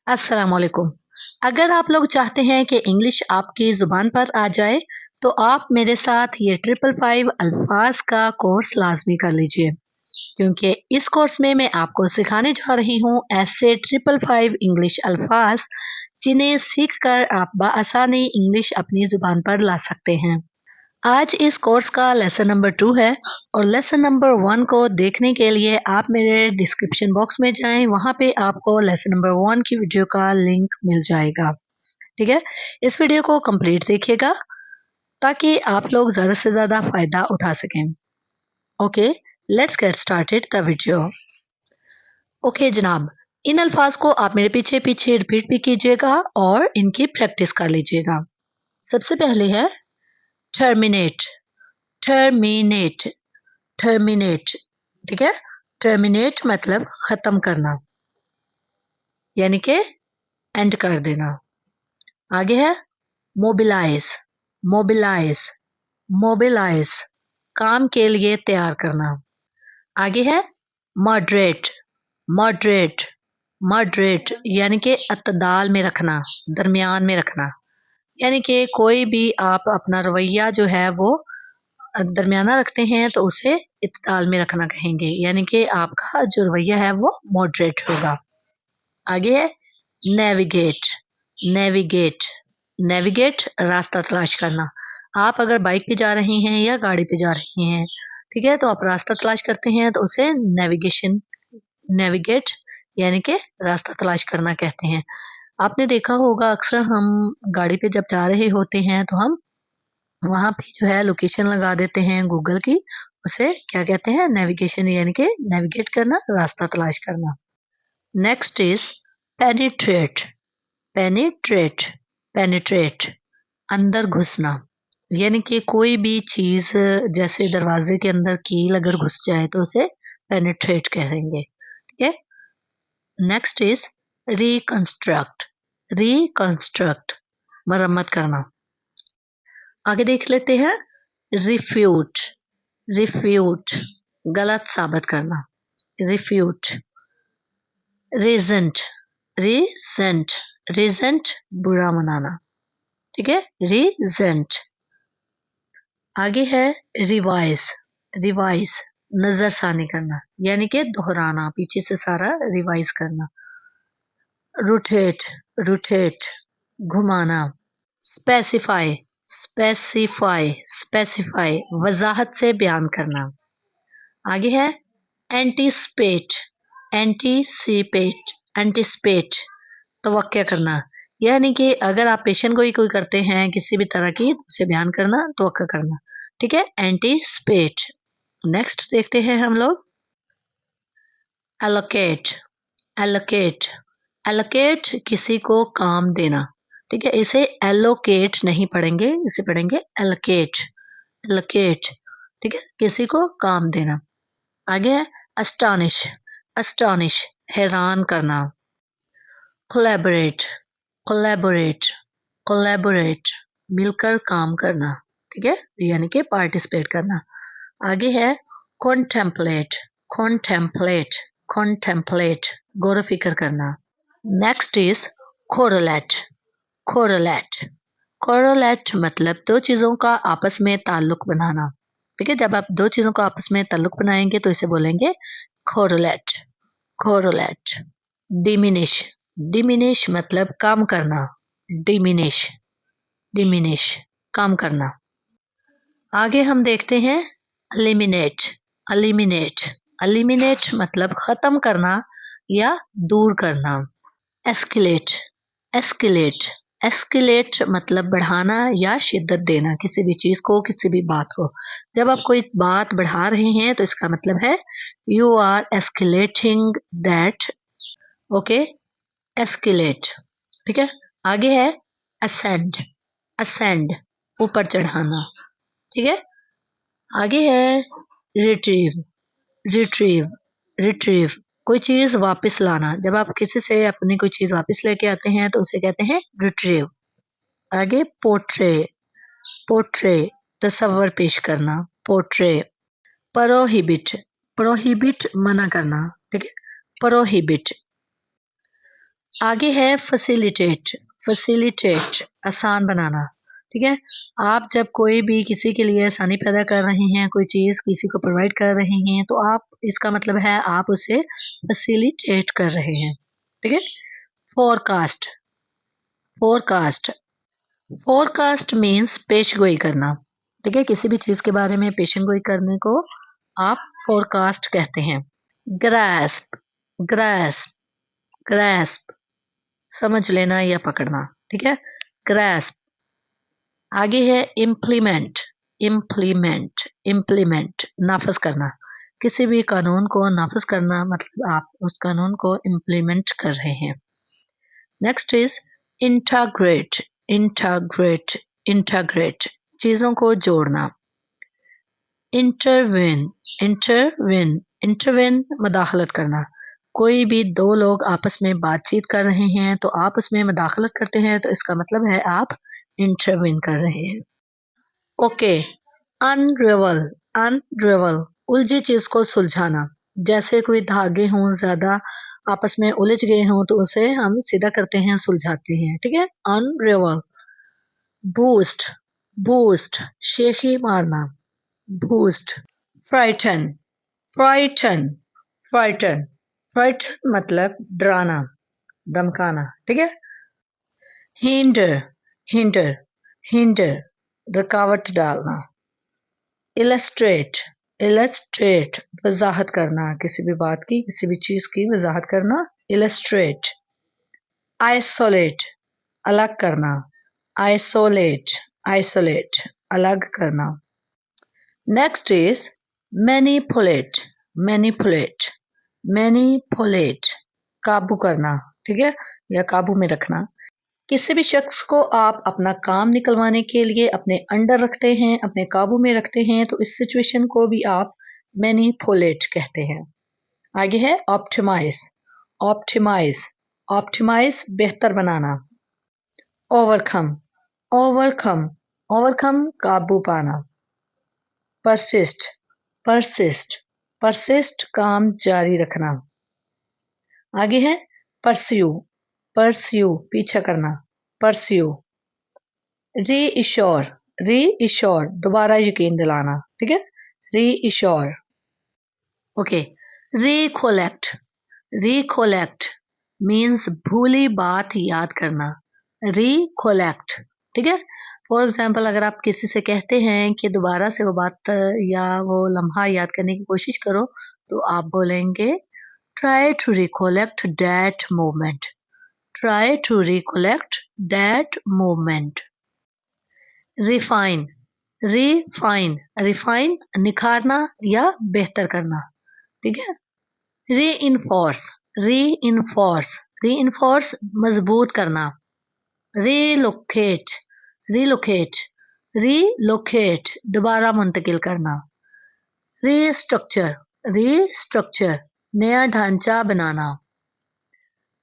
अस्सलाम वालेकुम। अगर आप लोग चाहते हैं कि इंग्लिश आपकी ज़ुबान पर आ जाए, तो आप मेरे साथ ये ट्रिपल फाइव अल्फाज का कोर्स लाज़मी कर लीजिए, क्योंकि इस कोर्स में मैं आपको सिखाने जा रही हूँ ऐसे ट्रिपल फाइव इंग्लिश अल्फाज जिन्हें सीखकर आप बआसानी इंग्लिश अपनी ज़ुबान पर ला सकते हैं। आज इस कोर्स का लेसन नंबर 2 है और लेसन नंबर 1 को देखने के लिए आप मेरे डिस्क्रिप्शन बॉक्स में जाएं, वहाँ पे आपको लेसन नंबर 1 की वीडियो का लिंक मिल जाएगा। ठीक है? इस वीडियो को कंप्लीट देखिएगा ताकि आप लोग ज़्यादा से ज़्यादा फ़ायदा उठा सकें। Okay, let's get started the video. Okay जनाब, इन अल्फाज को आप मेरे पीछे पीछे रिपीट भी कीजिएगा और इनकी प्रैक्टिस कर लीजिएगा। सबसे पहले है टर्मिनेट। टर्मिनेट, टर्मिनेट, ठीक है? टर्मिनेट मतलब खत्म करना, यानी कि एंड कर देना। आगे है मोबिलाइज। मोबिलाइज, मोबिलाइज काम के लिए तैयार करना। आगे है मॉडरेट। मॉडरेट, मॉडरेट यानी कि अतदाल में रखना, दरमियान में रखना। यानी कि कोई भी आप अपना रवैया जो है वो दरमियाना रखते हैं तो उसे इत्ताल में रखना कहेंगे, यानी कि आपका जो रवैया है वो मॉडरेट होगा। आगे है नेविगेट। नेविगेट, नेविगेट रास्ता तलाश करना। आप अगर बाइक पे जा रहे हैं या गाड़ी पे जा रहे हैं, ठीक है, तो आप रास्ता तलाश करते हैं तो उसे नेविगेशन, नेविगेट यानी कि रास्ता तलाश करना कहते हैं। आपने देखा होगा अक्सर हम गाड़ी पे जब जा रहे होते हैं तो हम वहाँ पे जो है लोकेशन लगा देते हैं गूगल की, उसे क्या कहते हैं? नेविगेशन, यानी कि नेविगेट करना, रास्ता तलाश करना। Next is penetrate. Penetrate, penetrate अंदर घुसना, यानी कि कोई भी चीज जैसे दरवाजे के अंदर कील अगर घुस जाए तो उसे पेनिट्रेट कहेंगे। ठीक है? Next is reconstruct. रिकंस्ट्रक्ट मरम्मत करना। आगे देख लेते हैं रिफ्यूट। रिफ्यूट गलत साबित करना, रिफ्यूट। रिजेंट, रिजेंट, रिजेंट बुरा मनाना। ठीक है? रिजेंट। आगे है रिवाइज। रिवाइज नजरसानी करना, यानी कि दोहराना, पीछे से सारा रिवाइज करना। रोटेट, रोटेट घुमाना। स्पेसिफाई, स्पेसिफाई, स्पेसिफाई वजाहत से बयान करना। आगे है एंटीस्पेट। एंटीसिपेट, एंटीस्पेट तवक्या करना, यानी कि अगर आप पेशेंट कोई करते हैं किसी भी तरह की तो उसे बयान करना, तवक्का करना। ठीक है? एंटीस्पेट। नेक्स्ट देखते हैं हम लोग एलोकेट। एलोकेट, एलोकेट किसी को काम देना। ठीक है? इसे एलोकेट नहीं पढ़ेंगे, इसे पढ़ेंगे एलोकेट। एलोकेट, ठीक है, किसी को काम देना। आगे है अस्टानिश। अस्टानिश हैरान करना। कोलैबोरेट, कोलैबोरेट, कोलैबोरेट मिलकर काम करना। ठीक है? यानी कि पार्टिसिपेट करना। आगे है कॉन्टेम्पलेट। कॉन्टेम्पलेट, कॉन्टेम्पलेट गौर फिक्र करना। Next is कोरोलेट। कोरोलेट, कोरोलेट मतलब दो चीजों का आपस में ताल्लुक बनाना। ठीक है? जब आप दो चीजों का आपस में ताल्लुक बनाएंगे तो इसे बोलेंगे कोरोलेट। कोरोलेट। डिमिनिश। डिमिनिश मतलब कम करना, डिमिनिश, डिमिनिश कम करना। आगे हम देखते हैं एलिमिनेट। एलिमिनेट, एलिमिनेट मतलब खत्म करना या दूर करना। एस्केलेट। एस्केलेट, एस्केलेट मतलब बढ़ाना या शिद्दत देना किसी भी चीज को, किसी भी बात को। जब आप कोई बात बढ़ा रहे हैं तो इसका मतलब है you are escalating that. Okay? Escalate. ठीक है? आगे है असेंड। असेंड ऊपर चढ़ाना। ठीक है? आगे है रिट्रीव। रिट्रीव, रिट्रीव कोई चीज वापस लाना। जब आप किसी से अपनी कोई चीज वापस लेके आते हैं तो उसे कहते हैं रिट्रीव। आगे पोर्ट्रे। पोर्ट्रे तस्वर पेश करना, पोर्ट्रे। प्रोहिबिट। प्रोहिबिट मना करना। ठीक है? प्रोहिबिट। आगे है फैसिलिटेट। फैसिलिटेट आसान बनाना। ठीक है, आप जब कोई भी किसी के लिए आसानी पैदा कर रहे हैं, कोई चीज़ किसी को प्रोवाइड कर रहे हैं, तो आप इसका मतलब है आप उसे फैसिलिटेट कर रहे हैं। ठीक है, फोरकास्ट। फोरकास्ट फोरकास्ट मीन्स पेश गोई करना। ठीक है, किसी भी चीज़ के बारे में पेशन गोई करने को आप फोरकास्ट कहते हैं। ग्रास्प। ग्रास्प ग्रास्प समझ लेना या पकड़ना। ठीक है, ग्रास्प। आगे है इम्प्लीमेंट। इम्प्लीमेंट इम्प्लीमेंट नाफज करना। किसी भी कानून को नाफज करना मतलब आप उस कानून को इम्प्लीमेंट कर रहे हैं। Next is इंटाग्रेट। इंटाग्रेट इंटाग्रेट चीजों को जोड़ना। इंटरवेन। इंटरवेन इंटरवेन मदाखलत करना। कोई भी दो लोग आपस में बातचीत कर रहे हैं तो आप उसमें मदाखलत करते हैं, तो इसका मतलब है आप इंटरवेन कर रहे हैं। ओके, अनरेवल। अनरेवल उलझी चीज को सुलझाना। जैसे कोई धागे हों ज्यादा आपस में उलझ गए हों तो उसे हम सीधा करते हैं, सुलझाते हैं। ठीक है, अनरेवल। बूस्ट। बूस्ट शेखी मारना। Boost. Frighten. Frighten frighten frighten मतलब डराना, धमकाना। ठीक है, हिंडर। हिंडर हिंडर रुकावट डालना। इलस्ट्रेट। इलस्ट्रेट वजाहत करना, किसी भी बात की किसी भी चीज की वजाहत करना। इलस्ट्रेट। आइसोलेट अलग करना। आइसोलेट आइसोलेट अलग करना। Next is manipulate. Manipulate manipulate काबू करना। ठीक है, या काबू में रखना। किसी भी शख्स को आप अपना काम निकलवाने के लिए अपने अंडर रखते हैं, अपने काबू में रखते हैं, तो इस सिचुएशन को भी आप मैनिपुलेट कहते हैं। आगे है ऑप्टिमाइज। ऑप्टिमाइज ऑप्टिमाइज बेहतर बनाना। ओवरकम। ओवरकम ओवरकम काबू पाना। परसिस्ट। परसिस्ट परसिस्ट काम जारी रखना। आगे है परस्यू। परस्यू पीछा करना। परस्यू। री इश्योर। री इश्योर दोबारा यकीन दिलाना। ठीक है, री ensure. Okay, recollect. Recollect means भूली बात याद करना। रिकोलेक्ट। ठीक है, फॉर एग्जाम्पल अगर आप किसी से कहते हैं कि दोबारा से वो बात या वो लम्हा याद करने की कोशिश करो, तो आप बोलेंगे try to recollect that moment. Try to recollect that moment. Refine. Refine refine निखारना या बेहतर करना। ठीक है, री इनफोर्स। री इनफोर्स री इनफोर्स मजबूत करना। रीलोकेट। रीलोकेट रीलोकेट दोबारा मुंतकिल करना। रीस्ट्रक्चर। रीस्ट्रक्चर नया ढांचा बनाना।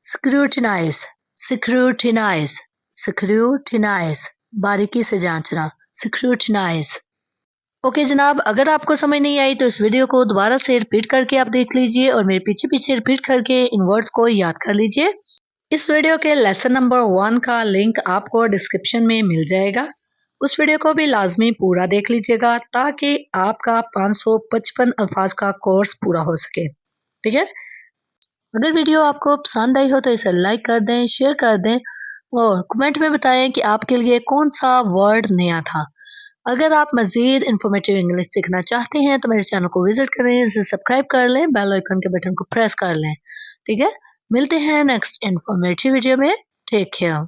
स्क्रूटिनाइज। स्क्रूटिनाइज स्क्रूटिनाइज बारीकी से जांचना। स्क्रूटिनाइज। ओके जनाब, अगर आपको समझ नहीं आई तो इस वीडियो को दोबारा से रिपीट करके आप देख लीजिए और मेरे पीछे पीछे रिपीट करके इन वर्ड्स को याद कर लीजिए। इस वीडियो के लेसन नंबर 1 का लिंक आपको डिस्क्रिप्शन में मिल जाएगा। उस वीडियो को भी लाजमी पूरा देख लीजिएगा ताकि आपका 555 अल्फाज का कोर्स पूरा हो सके। ठीक है, अगर वीडियो आपको पसंद आई हो तो इसे लाइक कर दें, शेयर कर दें और कमेंट में बताएं कि आपके लिए कौन सा वर्ड नया था। अगर आप मजीद इंफॉर्मेटिव इंग्लिश सीखना चाहते हैं तो मेरे चैनल को विजिट करें, इसे सब्सक्राइब कर लें, बेल आइकन के बटन को प्रेस कर लें। ठीक है, मिलते हैं नेक्स्ट इंफॉर्मेटिव वीडियो में। Take care.